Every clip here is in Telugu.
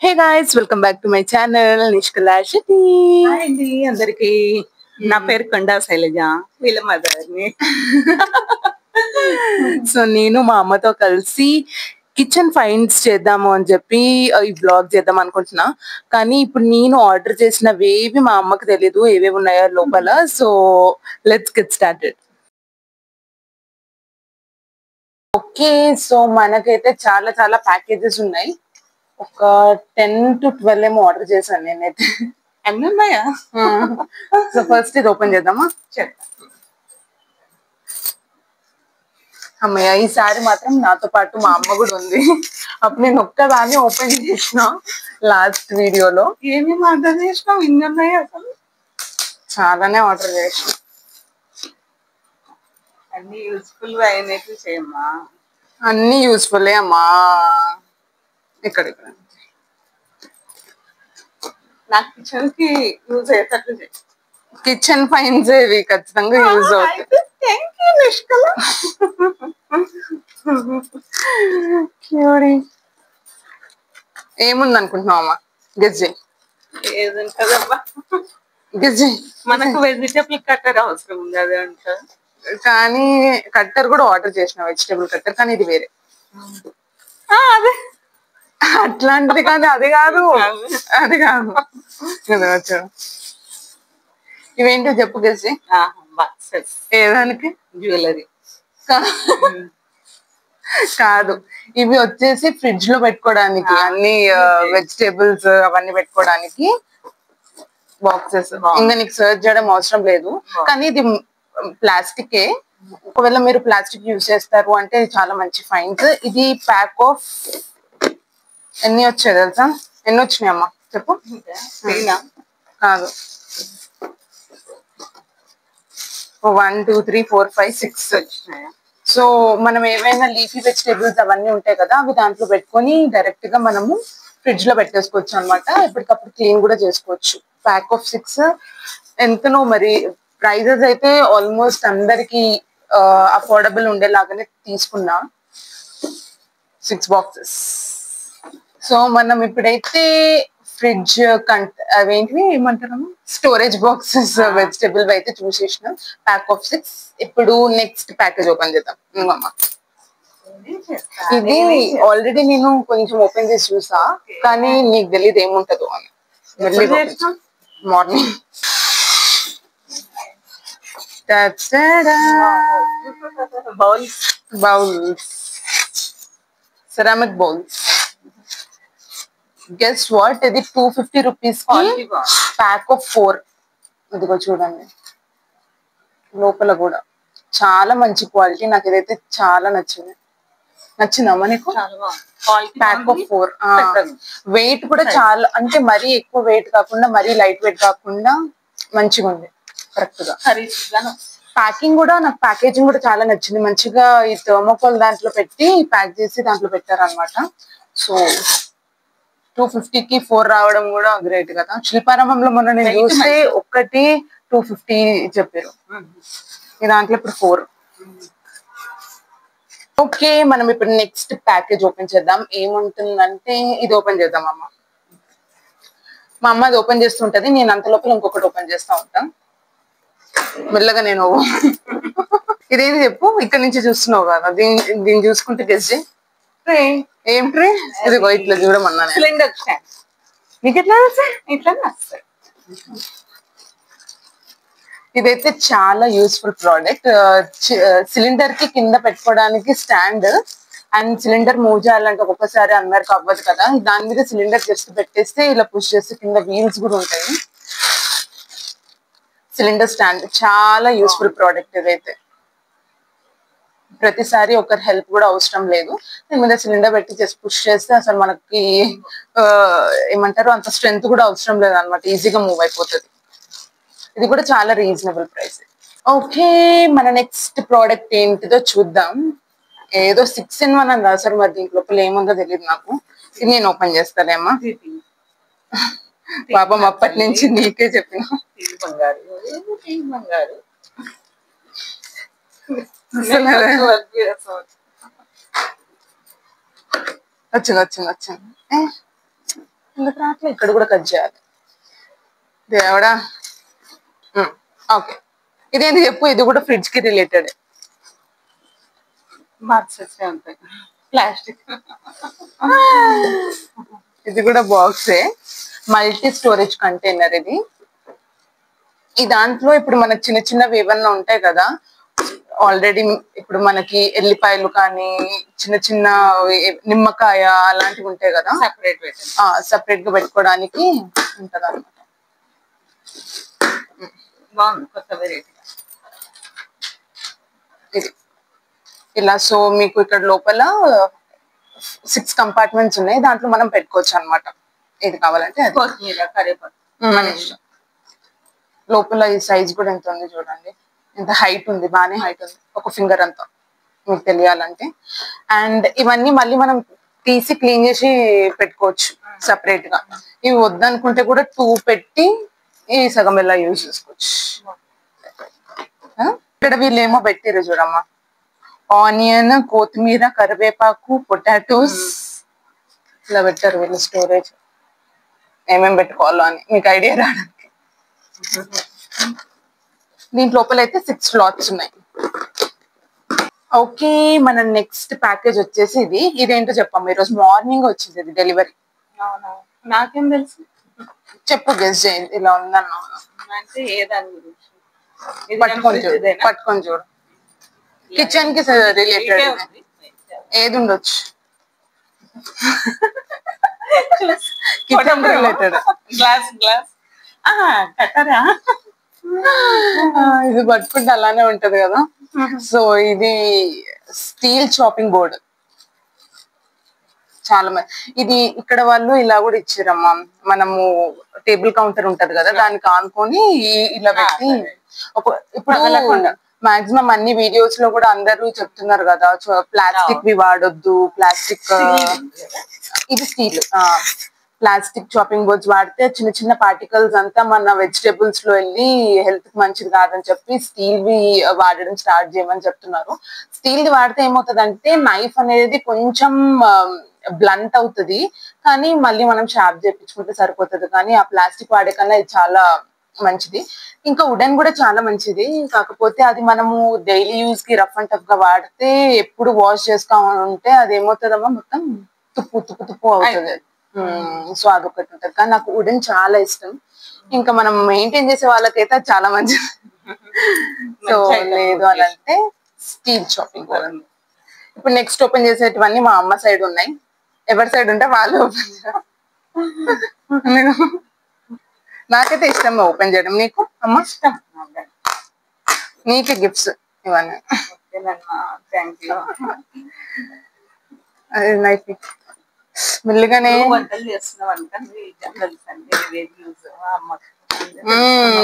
Hey guys, welcome back to my channel Nishkala Shetty. Hi అండి అందరికి. నా పేరు కొండా శైలజ, వీళ్ళ మదర్ని. సో నేను మా అమ్మతో కలిసి కిచెన్ ఫైండ్స్ చేద్దాము అని చెప్పి ఈ బ్లాగ్ చేద్దాం అనుకుంటున్నా. కానీ ఇప్పుడు నేను ఆర్డర్ చేసినవేవి మా అమ్మకి తెలీదు ఏవేవి ఉన్నాయో లోపల. So let's get started. Okay, so మనకైతే చాలా చాలా ప్యాకేజెస్ ఉన్నాయి. ఒక 10 to 12 ఏమో ఆర్డర్ చేశాను నేనైతే. అన్నీ ఉన్నాయా? సో ఫస్ట్ ఇది ఓపెన్ చేద్దామా? చెప్తా. అమ్మయ్య, ఈసారి మాత్రం నాతో పాటు మా అమ్మ కూడా ఉంది. అప్పుడు నేను ఒక్కదాన్ని ఓపెన్ చేసిన లాస్ట్ వీడియోలో. ఏమేమి ఆర్డర్ చేసినావు? ఇన్ని ఉన్నాయి అసలు. చాలానే ఆర్డర్ చేసిన. అన్ని యూస్ఫుల్ అయినట్టు చేయమ్మా. అన్ని యూస్ఫుల్లే అమ్మా. ఇక్కడ నాకు కిచెన్ కి యూజ్ అయ్యేటట్లు చేయి. కిచెన్ ఫైన్స్ ఇవి ఖచ్చితంగా యూజ్ అవుతాయి. Thank you Nishkala. ఏముంది అనుకుంటున్నావు అమ్మా? గెజ్జి ఏదుంటదబ్బా, గెజ్జి. మనకు వెజిటబుల్ కట్టర్ అవసరం ఉంది, అదే ఉంటుంది. కానీ కట్టర్ కూడా ఆర్డర్ చేసిన, వెజిటేబుల్ కట్టర్, కానీ ఇది వేరే. అదే అట్లాంటిది కానీ అది కాదు, అది కాదు. వచ్చా ఇవేంటో చెప్పు గెజ్జి. బాక్సెస్ ఏదానికి? జ్యువెలరీ కాదు, ఇవి వచ్చేసి ఫ్రిడ్జ్ లో పెట్టుకోవడానికి, అన్ని వెజిటేబుల్స్ అవన్నీ పెట్టుకోవడానికి బాక్సెస్. ఇంకా నీకు సర్చ్ చేయడం అవసరం లేదు. కానీ ఇది ప్లాస్టికే. ఒకవేళ మీరు ప్లాస్టిక్ యూజ్ చేస్తారు అంటే చాలా మంచి ఫైన్స్. ఇది ప్యాక్ ఆఫ్ ఎన్ని వచ్చాయి తెలుసా? ఎన్ని వచ్చినాయి అమ్మా చెప్పు. కాదు, 1 2 3 4 5 6 వచ్చినాయా? సో మనం ఏవైనా లీఫీ వెజిటేబుల్స్ అవన్నీ ఉంటాయి కదా, అవి దాంట్లో పెట్టుకొని డైరెక్ట్ గా మనము ఫ్రిడ్జ్ లో పెట్టేసుకోవచ్చు అనమాట. ఎప్పటికప్పుడు క్లీన్ కూడా చేసుకోవచ్చు. ప్యాక్ ఆఫ్ 6 ఎంతనో మరి. ప్రైజెస్ అయితే ఆల్మోస్ట్ అందరికి అఫోర్డబుల్ ఉండేలాగానే తీసుకున్నా. 6 బాక్సెస్. సో మనం ఇప్పుడైతే ఫ్రిడ్జ్ అవేంటివి ఏమంటారు, స్టోరేజ్ బాక్సెస్ వెజిటేబుల్ అయితే చూసేసిన. Pack of 6. ఇప్పుడు నెక్స్ట్ ప్యాకేజ్ ఓపెన్ చేద్దాం. ఇంకమ్మా ఇది ఆల్రెడీ నేను కొంచెం ఓపెన్ చేసి చూసా, కానీ నీకు తెలియదు ఏముంటదో అని. Morning bowls, ceramic bowls. Guess what, ఇది 250 రూపీస్ ప్యాక్ ఆఫ్ 4. ఇదిగో చూడండి, లోపల కూడా చాలా మంచి క్వాలిటీ. నాకు ఇదైతే చాలా నచ్చింది. నచ్చిందమ్మా నీకు? Pack of 4. వెయిట్ కూడా చాలా, అంటే మరీ ఎక్కువ వెయిట్ కాకుండా మరీ లైట్ వెయిట్ కాకుండా మంచిగా ఉంది, కరెక్ట్ గా. ప్యాకింగ్ కూడా, నాకు ప్యాకేజింగ్ కూడా చాలా నచ్చింది. మంచిగా ఈ థర్మోకోల్ దాంట్లో పెట్టి ప్యాక్ చేసి దాంట్లో పెట్టారనమాట. సో 250కి 4 రావడం కూడా గ్రేట్ కదా. శిల్పారామంలో మొన్న నేను చూస్తే ఒక్కటి 250 చెప్పారు, ఈ దాంట్లో ఇప్పుడు 4. ఓకే, మనం ఇప్పుడు నెక్స్ట్ ప్యాకేజ్ ఓపెన్ చేద్దాం. ఏముంటుందంటే ఇది ఓపెన్ చేద్దాం అమ్మ. మా అమ్మ అది ఓపెన్ చేస్తుంటది, నేను అంత లోపల ఇంకొకటి ఓపెన్ చేస్తా ఉంటా మెల్లగా. నేను ఇదేంటి చెప్పు, ఇక్కడ నుంచి చూస్తున్నావు కదా, దీన్ని చూసుకుంటే గెస్ చేయి. ఏం ట్రే? ఇదిగో ఇట్లా చూడమన్నా. Cylinder stand. నీకు ఎట్లా తెలుసా? ఇట్లా వస్తాయి. ఇదైతే చాలా యూస్ఫుల్ ప్రోడక్ట్. సిలిండర్ కి కింద పెట్టుకోవడానికి స్టాండ్, అండ్ సిలిండర్ మూవ్ చేయాలంటే ఒక్కొక్కసారి అందరికి అవ్వదు కదా, దాని మీద సిలిండర్ జస్ట్ పెట్టేస్తే ఇలా పుష్ చేస్తే కింద వీల్స్ కూడా ఉంటాయి. సిలిండర్ స్టాండ్ చాలా యూస్ఫుల్ ప్రోడక్ట్ ఇదైతే. ప్రతిసారి ఒకరి హెల్ప్ కూడా అవసరం లేదు. దీని మీద సిలిండర్ పెట్టి జస్ట్ పుష్ చేస్తే అసలు మనకి ఏమంటారు అంత స్ట్రెంత్ కూడా అవసరం లేదు అనమాట, ఈజీగా మూవ్ అయిపోతుంది. ఇది కూడా చాలా రీజనబుల్ ప్రైస్. ఓకే, మన నెక్స్ట్ ప్రోడక్ట్ ఏంటిదో చూద్దాం. ఏదో 6 in 1 అని రాశారు, మరి దీంట్ లోపల ఏముందో తెలియదు నాకు. ఇది నేను ఓపెన్ చేస్తానేమ్మా. పాపం అప్పటి నుంచి నీకే చెప్పిన. వచ్చింది. ఎందుకు రావట్లే? ఇక్కడ కూడా కట్ చేయాలి. దేవుడా. ఓకే, ఇదేంటి చెప్పు. ఇది కూడా ఫ్రిడ్జ్ కి రిలేటెడ్. బాక్సెస్ ఉంటాయి, ప్లాస్టిక్. ఇది కూడా బాక్సే, మల్టీ స్టోరేజ్ కంటైనర్ ఇది. ఈ దాంట్లో ఇప్పుడు మనకు చిన్న చిన్నవి ఏమన్నా ఉంటాయి కదా, ఆల్రెడీ ఇప్పుడు మనకి ఎల్లిపాయలు కానీ చిన్న చిన్న నిమ్మకాయ అలాంటివి ఉంటాయి కదా, సపరేట్ గా పెట్టుకోవడానికి ఉంటది అనమాట. బాగుంది, కొత్త వెరైటీ ఇది ఇలా. సో మీకు ఇక్కడ లోపల 6 కంపార్ట్మెంట్స్ ఉన్నాయి, దాంట్లో మనం పెట్టుకోవచ్చు అనమాట. ఏది కావాలంటే అది. కొత్తిమీర, కరివేపాకు మన ఇష్టం. లోపల ఈ సైజ్ కూడా ఎంత ఉంది చూడండి, ఎంత హైట్ ఉంది, బాగానే హైట్ ఉంది, ఒక ఫింగర్ అంతా మీకు తెలియాలంటే. అండ్ ఇవన్నీ మళ్ళీ మనం తీసి క్లీన్ చేసి పెట్టుకోవచ్చు సపరేట్ గా. ఇవి వద్దనుకుంటే కూడా 2 పెట్టి ఈ సగం ఎలా యూజ్ చేసుకోవచ్చు. ఇక్కడ వీళ్ళేమో పెట్టారు చూడమ్మా, ఆనియన్, కొత్తిమీర, కరివేపాకు, పొటాటోస్ ఇలా పెట్టారు వీళ్ళు. స్టోరేజ్ ఏమేమి పెట్టుకోవాలో అని మీకు ఐడియా రావడానికి. దీంట్ లోపల అయితే 6 స్లాట్స్ ఉన్నాయి. ఓకే, మన నెక్స్ట్ ప్యాకేజ్ వచ్చేసి ఇది. ఇదేంటో చెప్పమ్మా, ఈరోజు మార్నింగ్ వచ్చింది ఇది డెలివరీ. నాకేం తెలుసు, చెప్పు, గెస్ చేయండి. ఇలా ఉందన్నా అంటే ఏదాని గురించి పట్టుకొని చూడు. కిచెన్ కి రిలేటెడ్ ఏది ఉండొచ్చు, కిచెన్ రిలేటెడ్. గ్లాస్ కట్టరా? ఇది పట్టుకుంటే అలానే ఉంటది కదా. సో ఇది స్టీల్ చాపింగ్ బోర్డ్. చాలా మంది ఇది ఇక్కడ వాళ్ళు ఇలా కూడా ఇచ్చారమ్మా. మనము టేబుల్ కౌంటర్ ఉంటది కదా, దానికి ఆనుకొని ఇలా పెట్టి ఇప్పుడు మాక్సిమం అన్ని వీడియోస్ లో కూడా అందరూ చెప్తున్నారు కదా, ప్లాస్టిక్ వి వాడొద్దు, ప్లాస్టిక్. ఇది స్టీల్. ప్లాస్టిక్ చాపింగ్ బోర్డ్స్ వాడితే చిన్న చిన్న పార్టికల్స్ అంతా మన వెజిటేబుల్స్ లో వెళ్ళి హెల్త్ కి మంచిది కాదని చెప్పి స్టీల్ వి వాడడం స్టార్ట్ చేయమని చెప్తున్నారు. స్టీల్ ది వాడితే ఏమవుతుంది, నైఫ్ అనేది కొంచెం బ్లంట్ అవుతుంది, కానీ మళ్ళీ మనం షార్ప్ చేయించుకుంటే సరిపోతుంది. కానీ ఆ ప్లాస్టిక్ వాడే కన్నా ఇది చాలా మంచిది. ఇంకా వుడెన్ కూడా చాలా మంచిది, కాకపోతే అది మనము డైలీ యూజ్ కి రఫ్ అండ్ టఫ్ గా వాడితే ఎప్పుడు వాష్ చేసుకో ఉంటే అది ఏమవుతుందమ్మా, మొత్తం తుప్పు అవుతుంది. సో అదొకటి ఉంటుంది. కానీ నాకు వుడెన్ చాలా ఇష్టం. ఇంకా మనం మెయింటైన్ చేసే వాళ్ళకైతే అది చాలా మంచిది. సో లేదు అని అంటే స్టీల్ చాపింగ్ బోర్డ్. ఇప్పుడు నెక్స్ట్ ఓపెన్ చేసేటివన్నీ మా అమ్మ సైడ్ ఉన్నాయి. ఎవరి సైడ్ ఉంటే వాళ్ళు ఓపెన్ చేయాలి. నాకైతే ఇష్టం ఓపెన్ చేయడం. నీకు అమ్మ? ఇష్టం. నీకే గిఫ్ట్స్ ఇవన్నీ. అదే నైఫ్ మెల్లిగానే వంటలు చేస్తున్నావు.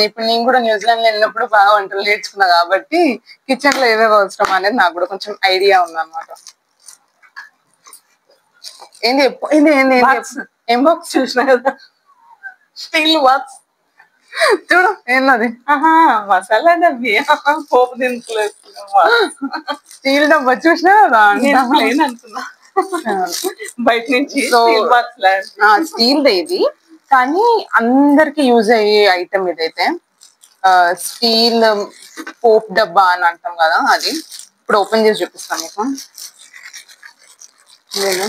ఇప్పుడు నేను కూడా న్యూజిలాండ్ లో వెళ్ళినప్పుడు బాగా వంటలు నేర్చుకున్నా కాబట్టి కిచెన్ లో ఏవేవి అవసరం అనేది నాకు కూడా కొంచెం ఐడియా ఉంది అనమాట. ఏంది ఏం బాక్స్ చూసినా కదా, స్టీల్ బాక్స్ చూడు. ఏంది? మసాలా డబ్బి, పోపు దినుసులు స్టీల్ డబ్బా చూసినా కదా అనుకున్నా బయట నుంచి. స్టీల్ ఇది, కానీ అందరికి యూజ్ అయ్యే ఐటమ్ ఇదైతే. స్టీల్ పోప్ డబ్బా అని అంటాం కదా, అది. ఇప్పుడు ఓపెన్ చేసి చూపిస్తాను మీకు. నేను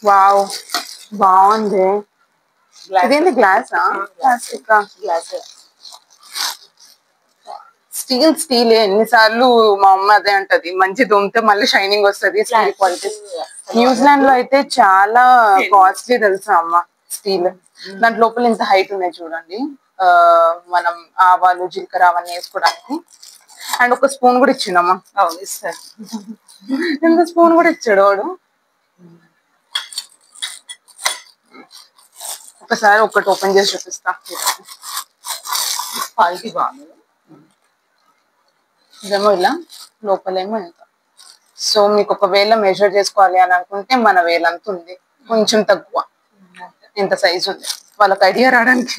వావ్, బాగుంది. ఇదేంటి గ్లాసా ప్లాస్టిక్? గ్లాస్. స్టీల్ ఎన్నిసార్లు మా అమ్మ అదే అంటది, మంచి దొమ్మితే మళ్ళీ షైనింగ్ వస్తుంది. స్టీల్ క్వాలిటీ న్యూజిలాండ్ లో అయితే చాలా కాస్ట్లీ తెలుసా అమ్మ స్టీల్. దాంట్ లోపల ఇంత హైట్ ఉన్నాయి చూడండి. మనం ఆవాలు, జీలకర్ర అవన్నీ వేసుకోవడానికి. అండ్ ఒక స్పూన్ కూడా ఇచ్చిండమ్మా. ఇస్తారు. ఇంత స్పూన్ కూడా ఇచ్చాడు వాడు. ఒకసారి ఒకటి ఓపెన్ చేసి చూపిస్తా. క్వాలిటీ బాగుంది. ఇదేమో ఇలా, లోపలేమో ఇంత. సో మీకు ఒకవేళ మెజర్ చేసుకోవాలి అని అనుకుంటే మన వేలంత ఉంది, కొంచెం తక్కువ. ఇంత సైజు ఉంది వాళ్ళకి ఐడియా రావడానికి.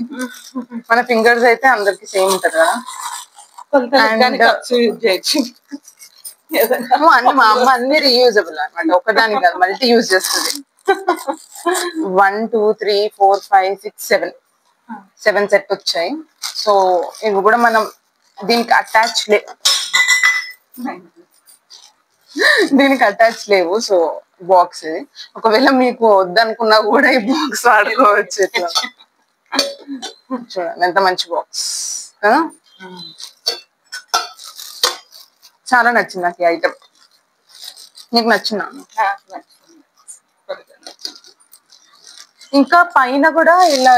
మన ఫింగర్స్ అయితే అందరికి సేమ్ ఉంటది కదా. కానీ కప్స్ యూజ్ చేయొచ్చు ఏదైనా మా అమ్మ అన్ని రీయూజబుల్ అనమాట, ఒకదానికి కాదు మల్టీ యూజ్ చేస్తుంది. 1 2 3 4 5 6 7 సెట్ వచ్చాయి. సో ఇవి కూడా మనం దీనికి అటాచ్ లేవు. సో బాక్స్ ఇది, ఒకవేళ మీకు వద్దనుకున్నా కూడా ఈ బాక్స్ వాడుకోవచ్చు. ఇట్లా చూడండి ఎంత మంచి బాక్స్ కదా, చాలా నచ్చింది నాకు ఈ ఐటమ్. నీకు నచ్చిందా? ఇంకా పైన కూడా ఇలా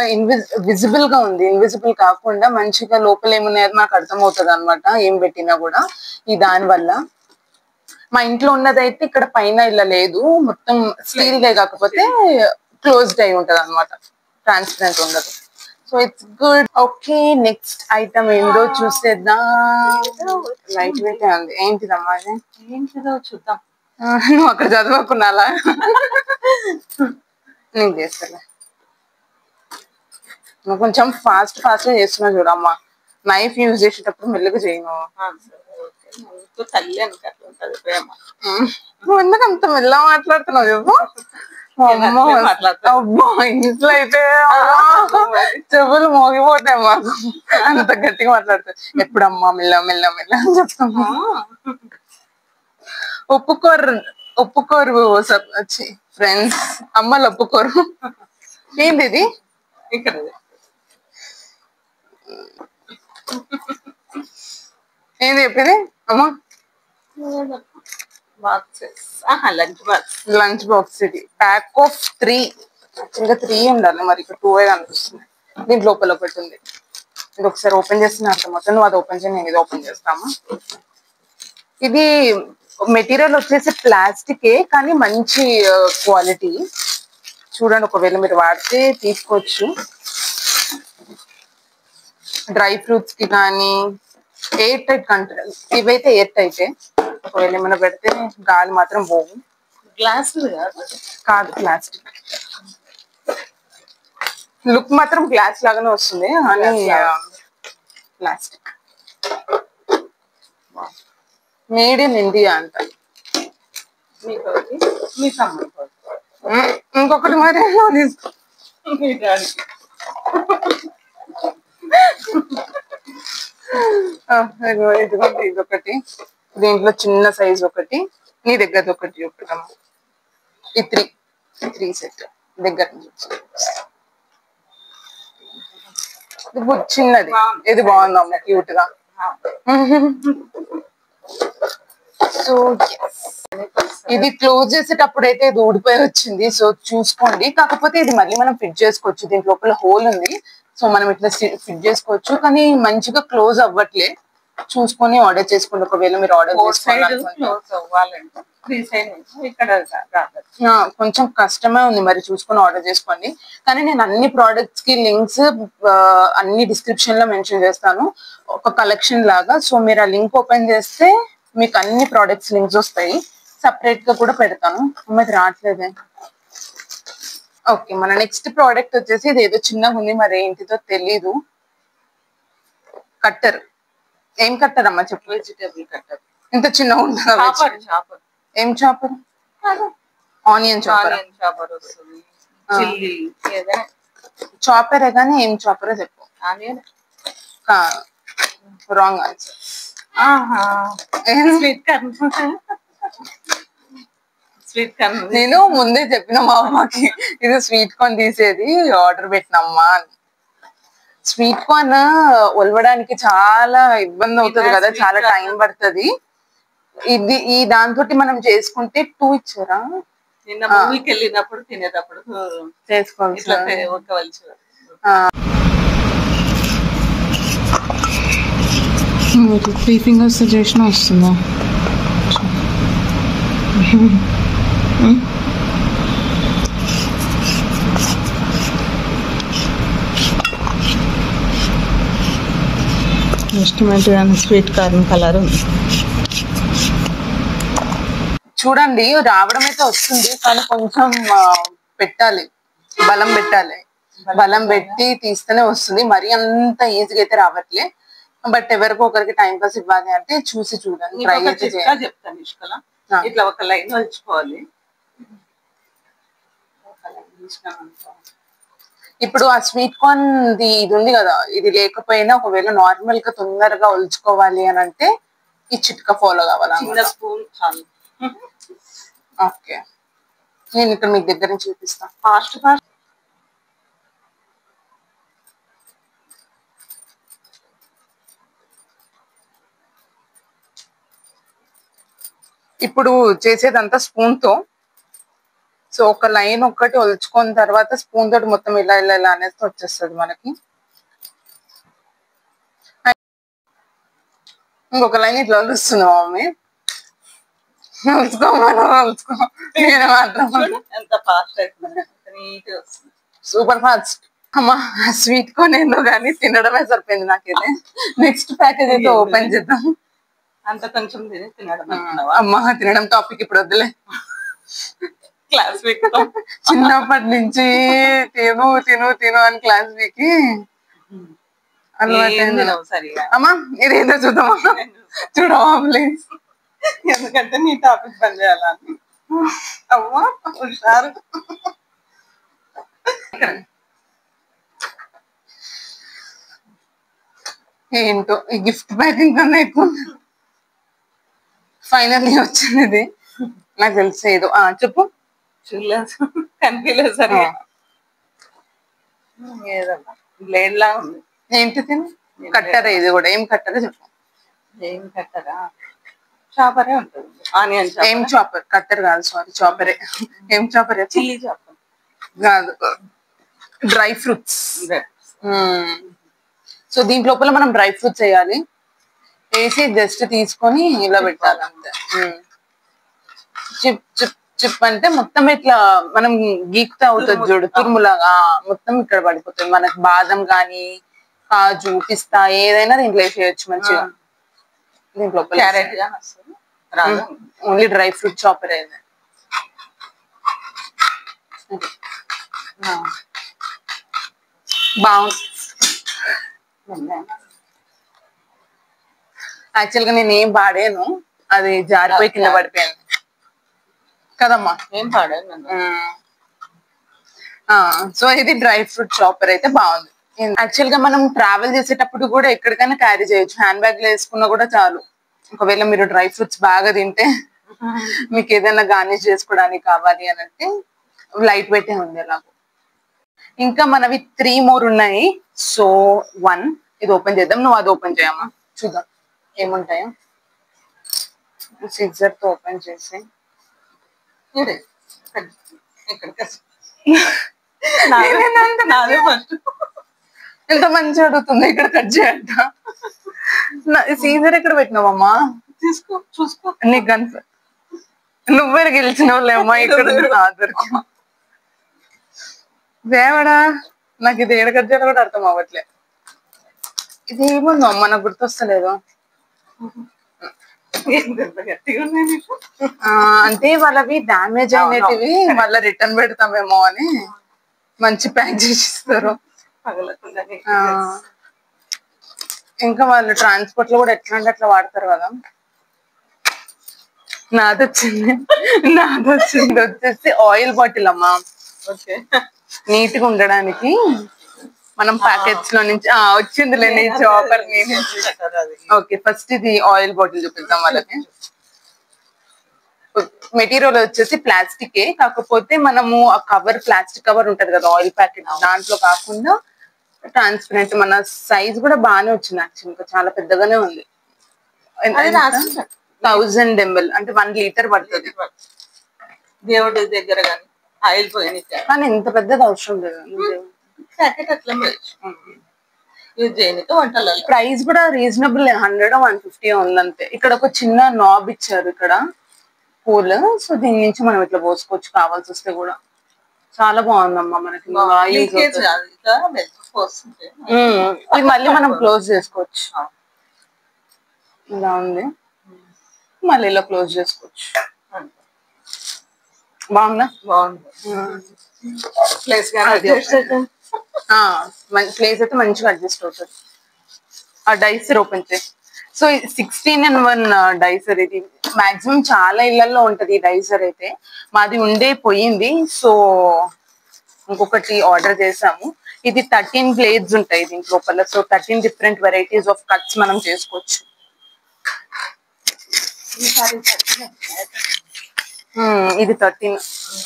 విజిబుల్ గా ఉంది, ఇన్విజిబుల్ కాకుండా మంచిగా లోపల ఏమున్నాయో నాకు అర్థమవుతుంది అనమాట, ఏం పెట్టినా కూడా. ఈ దాని వల్ల మా ఇంట్లో ఉన్నదైతే ఇక్కడ పైన ఇలా లేదు, మొత్తం స్టీల్ దే, కాకపోతే క్లోజ్డ్ అయి ఉంటది అనమాట, ట్రాన్స్పరెంట్ ఉండదు. So it's good. Okay, next item ఏందో చూసేద్దాం. లైట్ వెయిట్ ఉంది. ఏంటిదమ్మా అది? ఏంటిదో చూద్దాం. నువ్వు అక్కడ చదవకున్నాలా? నేను చేస్తాలే, నువ్వు కొంచెం ఫాస్ట్ గా చేస్తున్నా చూడమ్మా. నైఫ్ యూజ్ చేసేటప్పుడు మెల్లగా చేయను. తల్లి అనుకుంటుంది ప్రేమ. నువ్వు ఎందుకు అంత మెల్లగా మాట్లాడుతున్నావు చెప్పు. అబ్బా ఇంట్లో అయితే చెవులు మోగిపోతాయి మాకు, అంత గట్టిగా మాట్లాడుతాయి. ఎప్పుడమ్మా మెల్ల మెల్ల మెల్ల అని చెప్తాము. ఒప్పుకోరు వచ్చి ఫ్రెండ్స్, అమ్మలు ఒప్పుకోరు. ఏంది ఇది? ఇక్కడ ఏంది చెప్పింది అమ్మా? Lunch box. ఇది ప్యాక్ ఆఫ్ 3. యాక్చువల్గా 3 ఉండాలి, మరి ఇక్కడ 2 అనిపిస్తుంది. దీంట్లో లోపల ఒకటి ఉంది. ఇది ఒకసారి ఓపెన్ చేస్తున్నా అర్థమవుతుంది. నువ్వు అది ఓపెన్ చేయి, నేను ఇది ఓపెన్ చేస్తాము. ఇది మెటీరియల్ వచ్చేసి ప్లాస్టికే, కానీ మంచి క్వాలిటీ. చూడండి, ఒకవేళ మీరు వాడితే తీసుకోవచ్చు. డ్రై ఫ్రూట్స్ కి కానీ ఎయిర్ టైట్ కంటైనర్, ఇవైతే ఎయిర్ టైటే. ఒకవేళ ఏమైనా పెడితే గాలి మాత్రం పోవు. గ్లాసులు కాదు, ప్లాస్టిక్. లుక్ మాత్రం గ్లాస్ లాగానే వస్తుంది, కానీ ప్లాస్టిక్. మేడ్ ఇన్ ఇండియా అంట. ఇంకొకటి మరి ఇదొకటి, దీంట్లో చిన్న సైజ్ ఒకటి, నీ దగ్గర ఒకటి ఒకటమ్మా. ఈ 3 సెట్ దగ్గర నుంచి. చిన్నది ఇది బాగుందమ్మా, క్యూట్ గా. సో ఇది క్లోజ్ చేసేటప్పుడు అయితే ఇది ఊడిపోయి వచ్చింది, సో చూసుకోండి. కాకపోతే ఇది మళ్ళీ మనం ఫిట్ చేసుకోవచ్చు, దీంట్ లోపల హోల్ ఉంది, సో మనం ఇట్లా ఫిట్ చేసుకోవచ్చు. కానీ మంచిగా క్లోజ్ అవ్వట్లే, చూసుకొని ఆర్డర్ చేసుకోండి. ఒకవేళ మీరు ఆర్డర్ కొంచెం కష్టమే ఉంది, మరి చూసుకొని ఆర్డర్ చేసుకోండి. కానీ నేను అన్ని ప్రోడక్ట్స్ కి లింక్స్ అన్ని డిస్క్రిప్షన్ లో మెన్షన్ చేస్తాను, ఒక కలెక్షన్ లాగా. సో మీరు ఆ లింక్ ఓపెన్ చేస్తే మీకు అన్ని ప్రోడక్ట్స్ లింక్స్ వస్తాయి. సపరేట్ గా కూడా పెడతాను. అమ్మది రావట్లేదే. ఓకే, మన నెక్స్ట్ ప్రోడక్ట్ వచ్చేసి ఇది ఏదో చిన్నగా ఉంది, మరి ఏంటిదో తెలీదు. కట్టర్. ఏం కట్టర్ అమ్మా చెప్పు? Vegetable cutter. ఇంత చిన్నగా ఉంటుందా? ఏం చాపర్? Onion chopper. చాపరే కానీ ఏం చాపరో చెప్పు. Onion. Wrong answer. Sweet corn. నేను ముందే చెప్పిన మా అమ్మకి ఇది స్వీట్ కార్న్ తీసేది ఆర్డర్ పెట్టినమ్మా అని. స్వీట్ కార్న్ ఒలవడానికి చాలా ఇబ్బంది అవుతుంది కదా, చాలా టైం పడుతుంది. ఈ దాంతో మనం చేసుకుంటే 2 ఇచ్చారా? నిన్న మూవీకి వెళ్ళినప్పుడు తినేటప్పుడు చేసుకోవాలి. మీకు 3 ఫింగర్స్ చేసిన వస్తుందా? ఇష్టమైనది కానీ స్వీట్ కార్న్ కలర్ ఉంది. చూడండి, రావడం అయితే వస్తుంది, కానీ కొంచెం పెట్టాలి, బలం పెట్టాలి. బలం పెట్టి తీస్తేనే వస్తుంది, మరి అంత ఈజీగా అయితే రావట్లే. బట్ ఎవరికో ఒకరికి టైం పాస్ ఇవ్వాలి అంటే చూసి చూడండి, ట్రై అయితే చేయాలి. చెప్తాను ఇష్కల, ఇట్లా ఒక లైన్ వలుచుకోవాలి. ఇప్పుడు ఆ స్వీట్ కార్న్ ఇది ఉంది కదా, ఇది లేకపోయినా ఒకవేళ నార్మల్ గా తొందరగా ఒలుచుకోవాలి అని అంటే ఈ చిట్కా ఫాలో కావాలి. స్పూన్ చాలు. ఓకే, నేను ఇక్కడ మీకు దగ్గర నుంచి చూపిస్తా. ఫాస్ట్. ఇప్పుడు చేసేదంతా స్పూన్ తో. సో ఒక లైన్ ఒక్కటి ఒలుచుకున్న తర్వాత స్పూన్ తోటి మొత్తం ఇలా ఇలా ఇలా అనేసి వచ్చేస్తుంది మనకి. ఇంకొక లైన్ ఇట్లా ఒలుస్తుంది మమ్మీ. ఒలుచుకో. నేను మాత్రం ఎంత ఫాస్ట్ అవుతుంది, నీట్ వస్తుంది, సూపర్ ఫాస్ట్. అమ్మా స్వీట్ కార్న్ ఏందో కానీ తినడమే సరిపోయింది నాకైతే. నెక్స్ట్ ప్యాకేజ్ అయితే ఓపెన్ చేద్దాం. అంత కొంచెం తినడం. అమ్మా తినడం టాపిక్ ఇప్పుడు వద్దులే. క్లాస్ వీక్ చిన్నప్పటి నుంచి తిను తిను తిను అని క్లాస్ వీక్ అలవాటు. సరిగా అమ్మా ఇదేందో చూద్దామా, చూడవా ప్లీజ్. ఎందుకంటే నీ టాపిక్ పని చేయాలని. అమ్మా హుషారు. ఏంటో ఈ గిఫ్ట్ ప్యాకింగ్ కన్నా ఎక్కువ ఫైనల్లీ వచ్చింది ఇది. నాకు తెలిసి ఏదో చెప్పు. చూడలేదు, కనిపించలేదు సరిగా. ఏదమ్మా బ్లేడ్ లా ఉంది. ఏంటి తిని కట్టరా? ఇది కూడా ఏం కట్టరా చెప్పు. ఏం కట్టరా? చాపరే ఉంటుంది. ఆనియన్ ఏం చాపర్? కట్టర్ కాదు, సారీ చాపరే. ఏం చాపర్? చిల్లీ చాపర్ కాదు, డ్రై ఫ్రూట్స్. సో దీంట్ లోపల మనం డ్రై ఫ్రూట్స్ వేయాలి, వేసి జస్ట్ తీసుకొని ఇలా పెట్టాలి అంతే. చిప్ చిప్ చిప్ అంటే మొత్తం ఇట్లా మనం గీకుతా అవుతుంది చూడు, తురుములాగా మొత్తం ఇక్కడ పడిపోతుంది. మనకు బాదం గాని కాజు పిస్తా ఏదైనా దీంట్లో వేసేయచ్చు మంచిగా. దీంట్లో carrot only dry fruit chopper అయింది. బాగుంది. యాక్చువల్ గా నేను ఏం పాడాను, అది జారిపోయి కింద పడిపోయాను కదమ్మా. ఏం పాడాను. సో ఇది డ్రై ఫ్రూట్ చాపర్ అయితే బాగుంది. యాక్చువల్ గా మనం ట్రావెల్ చేసేటప్పుడు కూడా ఎక్కడికైనా క్యారీ చేయొచ్చు, హ్యాండ్ బ్యాగ్ లో వేసుకున్నా కూడా చాలు. ఒకవేళ మీరు డ్రై ఫ్రూట్స్ బాగా తింటే మీకు ఏదైనా గార్నిష్ చేసుకోవడానికి కావాలి అని అంటే లైట్ వెయిట్ ఉంది ఎలాగో. ఇంకా మనవి 3 more ఉన్నాయి. సో 1 ఇది ఓపెన్ చేద్దాం, నువ్వు అది ఓపెన్ చేయమ్మా, చూద్దాం ఏముంటాయో. సిజర్ తో ఓపెన్ చేసి ఎంత మంచిగా అడుగుతుంది. ఇక్కడ కట్ చేయంట. సీజర్ ఎక్కడ పెట్టినావమ్మా? తీసుకో, చూసుకో. నీకు కన్ఫ నువ్వే గెలిచినవులేమ్మా. ఇక్కడ దేవడా, నాకు ఇది ఏడ కట్ చేయాలో కూడా అర్థం అవ్వట్లే. ఇది ఏముందో అమ్మ, నాకు గుర్తొస్తలేదు. అంటే వాళ్ళవి డ్యామేజ్ అయినటివి మళ్ళీ రిటర్న్ పెడతామేమో అని మంచి ప్యాక్ చేసి ఇస్తారు. ఇంకా వాళ్ళు ట్రాన్స్పోర్ట్ లో కూడా ఎట్లా అంటే అట్లా వాడతారు కదా. నాదొచ్చింది వచ్చేసి ఆయిల్ బాటిల్ అమ్మా. నీట్ గా ఉండడానికి మనం ప్యాకెట్స్ లో నుంచి వచ్చిందిలే నీ చాపర్. ఓకే, ఫస్ట్ ఇది ఆయిల్ బాటిల్ చూపిద్దాం వాళ్ళకి. మెటీరియల్ వచ్చేసి ప్లాస్టికే, కాకపోతే మనము ఆ కవర్ ప్లాస్టిక్ కవర్ ఉంటది కదా ఆయిల్ ప్యాకెట్, దాంట్లో కాకుండా ట్రాన్స్పరెంట్. మన సైజ్ కూడా బాగానే వచ్చింది యాక్చువల్గా, చాలా పెద్దగానే ఉంది. 1000 ml అంటే 1 లీటర్ పడుతుంది. దేవుడి దగ్గర కానీ ఆయిల్ పోయి కానీ ఇంత పెద్దది అవసరం లేదు. ప్యాకెట్ అట్లా ప్రైస్ కూడా రీజనబుల్, 100 150 ఉందంతే. ఇక్కడ ఒక చిన్న నాబ్ ఇచ్చారు ఇక్కడ పూల్, సో దీని నుంచి మనం ఇట్లా పోసుకోవచ్చు కావాల్సి వస్తే కూడా. చాలా బాగుందమ్మా మనకి. ఇది మళ్ళీ మనం క్లోజ్ చేసుకోవచ్చు, ఇలా ఉంది మళ్ళీ ఇలా క్లోజ్ చేసుకోవచ్చు. బాగుందా? బాగుంది. ప్లేస్ ప్లేస్ అయితే మంచిగా అడ్జస్ట్ అవుతుంది. ఆ డైసర్ ఓపెన్ చేయి. సో 16-in-1 డైసర్ ఇది. మాక్సిమం చాలా ఇళ్లలో ఉంటది ఈ డైసర్ అయితే. మాది ఉండే పోయింది, సో ఇంకొకటి ఆర్డర్ చేసాము. ఇది 13 బ్లేడ్స్ ఉంటాయి దీని లోపల. So 13 different varieties of cuts మనం చేసుకోవచ్చు. ఇది 13.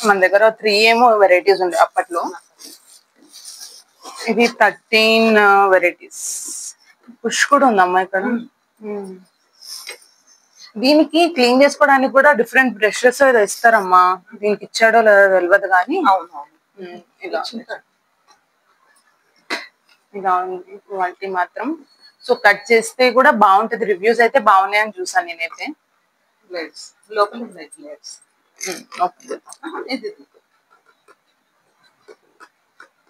మన దగ్గర 3 ఏమో వెరైటీస్ ఉండే అప్పట్లో. ఇది 13 వెరైటీస్. పుష్ కూడా ఉందమ్మా ఇక్కడ. దీనికి క్లీన్ చేసుకోవడానికి కూడా డిఫరెంట్ బ్రషెస్ ఇస్తారమ్మా. దీనికి ఇచ్చాడో లేదో తెలియదు కానీ ఇలా ఇలా ఉంది క్వాలిటీ మాత్రం. సో కట్ చేస్తే కూడా బాగుంటది. రివ్యూస్ అయితే బాగున్నాయని చూసాను నేనైతే. లోపల ఉన్నాయి ప్లేట్స్.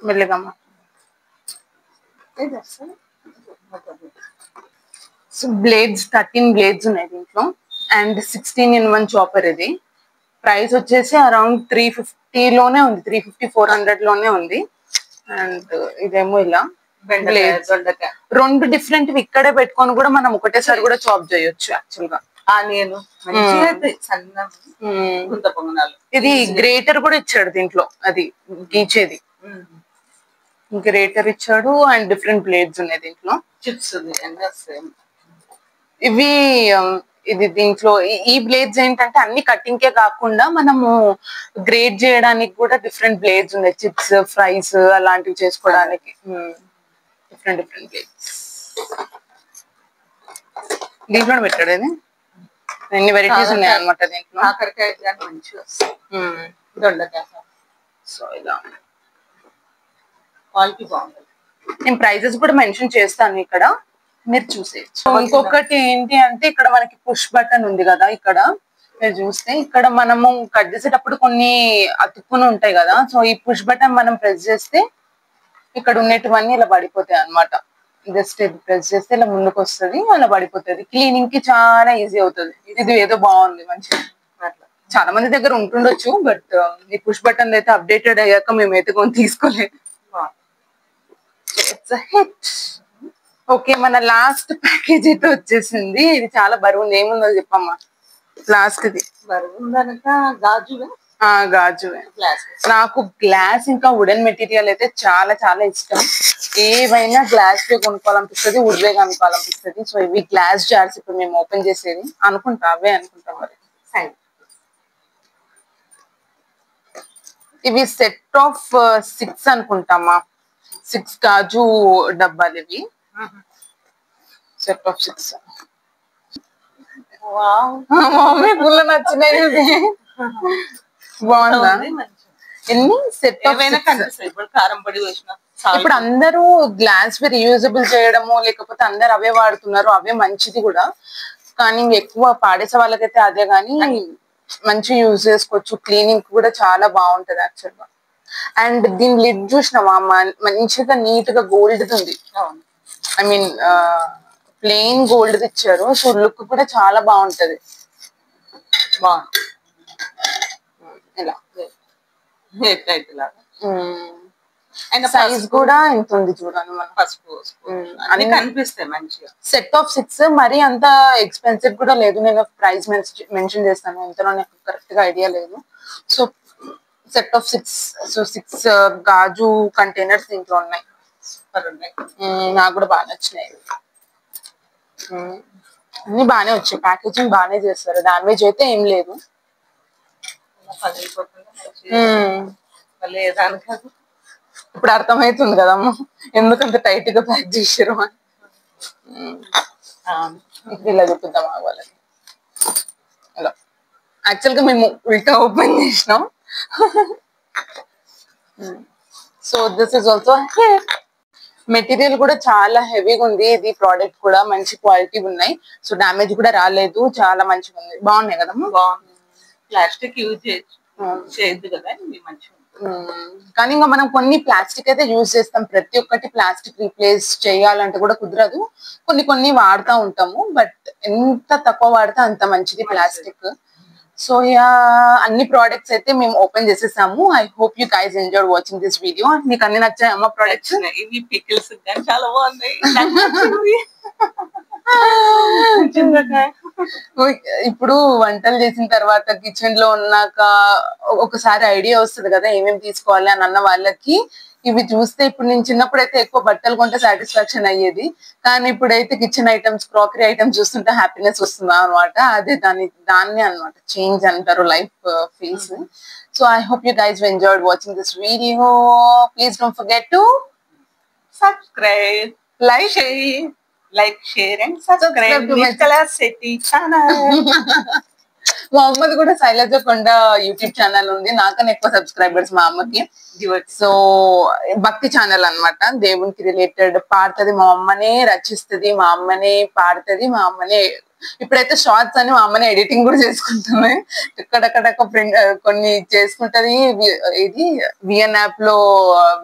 మెల్లగమ్మా. సో బ్లేడ్స్ 13 బ్లేడ్స్ ఉన్నాయి దీంట్లో. అండ్ 16-in-1 చాపర్ ఇది. ప్రైస్ వచ్చేసి అరౌండ్ 350 లోనే ఉంది, 350-400 లోనే ఉంది. అండ్ ఇదేమో ఇలా రెండు డిఫరెంట్ ఇక్కడే పెట్టుకొని కూడా మనం ఒకటేసారి కూడా చాప్ చేయొచ్చు యాక్చువల్ గా. నేను ఇది గ్రేటర్ కూడా ఇచ్చాడు దీంట్లో, అది గీచేది గ్రేటర్ ఇచ్చాడు. అండ్ డిఫరెంట్ బ్లేడ్స్ ఉన్నాయి దీంట్లో. చిప్స్ ఇవి ఇది దీంట్లో ఈ బ్లేడ్స్ ఏంటంటే అన్ని కటింగ్ కే కాకుండా మనము గ్రేట్ చేయడానికి కూడా డిఫరెంట్ బ్లేడ్స్ ఉన్నాయి. చిప్స్, ఫ్రైస్ అలాంటివి చేసుకోవడానికి డిఫరెంట్ డిఫరెంట్ బ్లేడ్స్ దీంట్లో పెట్టాడు. ఇది ఎన్ని వెరైటీస్ ఉన్నాయి అనమాట దీంట్లో. కాకరకాయ మంచిగా వస్తాయి, దొండకాయ. సో ఇలా క్వాలిటీ బాగుంటుంది. నేను ప్రైజెస్ కూడా మెన్షన్ చేస్తాను ఇక్కడ, మీరు చూసేయచ్చు. ఇంకొకటి ఏంటి అంటే ఇక్కడ మనకి పుష్ బటన్ ఉంది కదా, ఇక్కడ మీరు చూస్తే ఇక్కడ మనము కట్ చేసేటప్పుడు కొన్ని అతుక్కుని ఉంటాయి కదా. సో ఈ పుష్ బటన్ మనం ప్రెస్ చేస్తే ఇక్కడ ఉన్నటువన్నీ ఇలా పడిపోతాయి అనమాట. జస్ట్ ప్రెస్ చేస్తే ఇలా ముందుకు వస్తుంది, అలా పడిపోతుంది. క్లీనింగ్ కి చాలా ఈజీ అవుతుంది. ఇది ఏదో బాగుంది మంచిగా. చాలా మంది దగ్గర ఉంటుండొచ్చు, బట్ ఈ పుష్ బటన్ అయితే అప్డేటెడ్ అయ్యాక మేమైతే కొని తీసుకోలేదు. It's hit. ఓకే, మన లాస్ట్ ప్యాకేజ్ అయితే వచ్చేసింది. ఇది చాలా బరువు ఉంది. ఏముందో చెప్పమ్మా లాస్ట్ ఇది. గాజువే. నాకు గ్లాస్ ఇంకా వుడెన్ మెటీరియల్ అయితే చాలా చాలా ఇష్టం. ఏవైనా గ్లాస్ వే కొనుక్కోవాలనిపిస్తుంది, వుడ్ వే కొనుక్కోవాలనిపిస్తుంది. సో ఇవి గ్లాస్ జార్స్ ఇప్పుడు మేము ఓపెన్ చేసేది అనుకుంటా, అవే అనుకుంటాం మరి. ఇవి సెట్ ఆఫ్ 6 అనుకుంటామా, 6 గాజు డబ్బాలు ఇవి. Set of 6. మమ్మీ ఫుల్ నచ్చినాయి. బాగుందా? ఎన్ని సెట్ ఆఫ్ కారం పొడి వేసిన. ఇప్పుడు అందరూ గ్లాస్ వి రీయూజబుల్ చేయడము, లేకపోతే అందరు అవే వాడుతున్నారు. అవే మంచిది కూడా, కానీ ఎక్కువ పాడేసే వాళ్ళకైతే అదే. కానీ మంచి యూజ్ చేసుకోవచ్చు. క్లీనింగ్ కూడా చాలా బాగుంటది యాక్చువల్ గా. అండ్ దీని లిడ్ చూసినావా మంచిగా నీట్ గా గోల్డ్ ఉంది. ఐ మీన్ ప్లెయిన్ గోల్డ్ ఇచ్చారు. సో లుక్ కూడా చాలా బాగుంటది. ఇలా సైజ్ కూడా ఎంత ఉంది చూడండి. మనం పసుపు అన్ని కనిపిస్తాయి మంచిగా. సెట్ ఆఫ్ 6 మరి అంత ఎక్స్పెన్సివ్ కూడా లేదు. నేను ప్రైస్ మెన్షన్ చేస్తాను, ఎంతనో నాకు కరెక్ట్ గా ఐడియా లేదు. So set of 6. సో 6 గాజు కంటైనర్స్ దీంట్లో ఉన్నాయి. నాకు కూడా బాగా నచ్చినాయి. అన్ని బాగానే వచ్చాయి. ప్యాకేజింగ్ బాగానే చేస్తారు, డామేజ్ అయితే ఏం లేదు. ఇప్పుడు అర్థమవుతుంది కదమ్మా ఎందుకంత టైట్ గా ప్యాక్ చేసారు అని. ఇలా చూపిద్దాం వాళ్ళకి. ఇలా యాక్చువల్ గా మేము ఉల్టా ఓపెన్ చేసినాం. So this is also material కూడా చాలా హెవీగా ఉంది. ఇది ప్రోడక్ట్ కూడా మంచి క్వాలిటీ ఉన్నాయి. సో డామేజ్ కూడా రాలేదు, చాలా మంచిగా ఉంది. బాగున్నాయి కదమ్మా. బాగుంది. ప్లాస్టిక్ యూజ్ చేయొద్దు కదా, మంచిగా. కానీ ఇంకా మనం కొన్ని ప్లాస్టిక్ అయితే యూజ్ చేస్తాం. ప్రతి ఒక్కటి ప్లాస్టిక్ రీప్లేస్ చేయాలంటే కూడా కుదరదు. కొన్ని వాడుతూ ఉంటాము, బట్ ఎంత తక్కువ వాడితే అంత మంచిది ప్లాస్టిక్. సో యా అన్ని ప్రోడక్ట్స్ అయితే మేము ఓపెన్ చేసేసాము. I hope you guys enjoyed watching this video. మీకు అన్ని నచ్చాయి అమ్మ ప్రోడక్ట్స్? ఇవి పికిల్స్ కానీ చాలా బాగున్నాయి. నాకు నచ్చింది. చింతకాయ. ఇప్పుడు వంటలు చేసిన తర్వాత కిచెన్ లో ఉన్నాక ఒకసారి ఐడియా వస్తుంది కదా ఏమేమి తీసుకోవాలి అని అన్న వాళ్ళకి ఇవి చూస్తే, ఇప్పుడు నేను చిన్నప్పుడు అయితే ఎక్కువ బట్టలు కొంటే సాటిస్ఫాక్షన్ అయ్యేది, కానీ ఇప్పుడైతే కిచెన్ ఐటమ్స్, క్రాకరీ ఐటమ్స్ చూస్తుంటే హ్యాపీనెస్ వస్తుంది అనమాట. అదే దాన్ని అనమాట చేంజ్ అంటారు life phase. So I hope you guys enjoyed watching this video. Please don't forget to subscribe, like share and subscribe to my Nishkala Shetty channel. మా అమ్మది కూడా శైలజ కొండ యూట్యూబ్ ఛానల్ ఉంది. నాకన్నా ఎక్కువ సబ్స్క్రైబర్స్ మా అమ్మకి. సో భక్తి ఛానల్ అన్నమాట, దేవునికి రిలేటెడ్ పాడుతుంది. మా అమ్మనే రచిస్తుంది, మా అమ్మనే పాడుతుంది, మా అమ్మనే ఇప్పుడైతే షార్ట్స్ అని మా అమ్మనే ఎడిటింగ్ కూడా చేసుకుంటుంది. ఇక్కడక్కడ కొన్ని చేసుకుంటది. ఇది విఎన్ యాప్ లో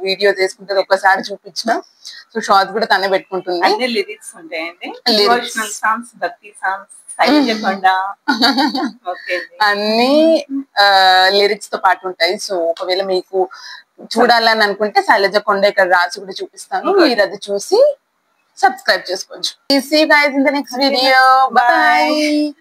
వీడియో చేసుకుంటది, ఒక్కసారి చూపించిన. సో షార్ట్స్ కూడా తనే పెట్టుకుంటుంది. అన్ని లిరిక్స్ ఉంటాయండి, డివోషనల్ సాంగ్స్, భక్తి సాంగ్స్, శైలజ కొండ అన్ని లిరిక్స్ తో పాటు ఉంటాయి. సో ఒకవేళ మీకు చూడాలని అనుకుంటే శైలజ కొండ ఇక్కడ రాసి కూడా చూపిస్తాను, మీరు అది చూసి సబ్స్క్రైబ్ చేసుకోవచ్చు. See you guys in the next video. Bye.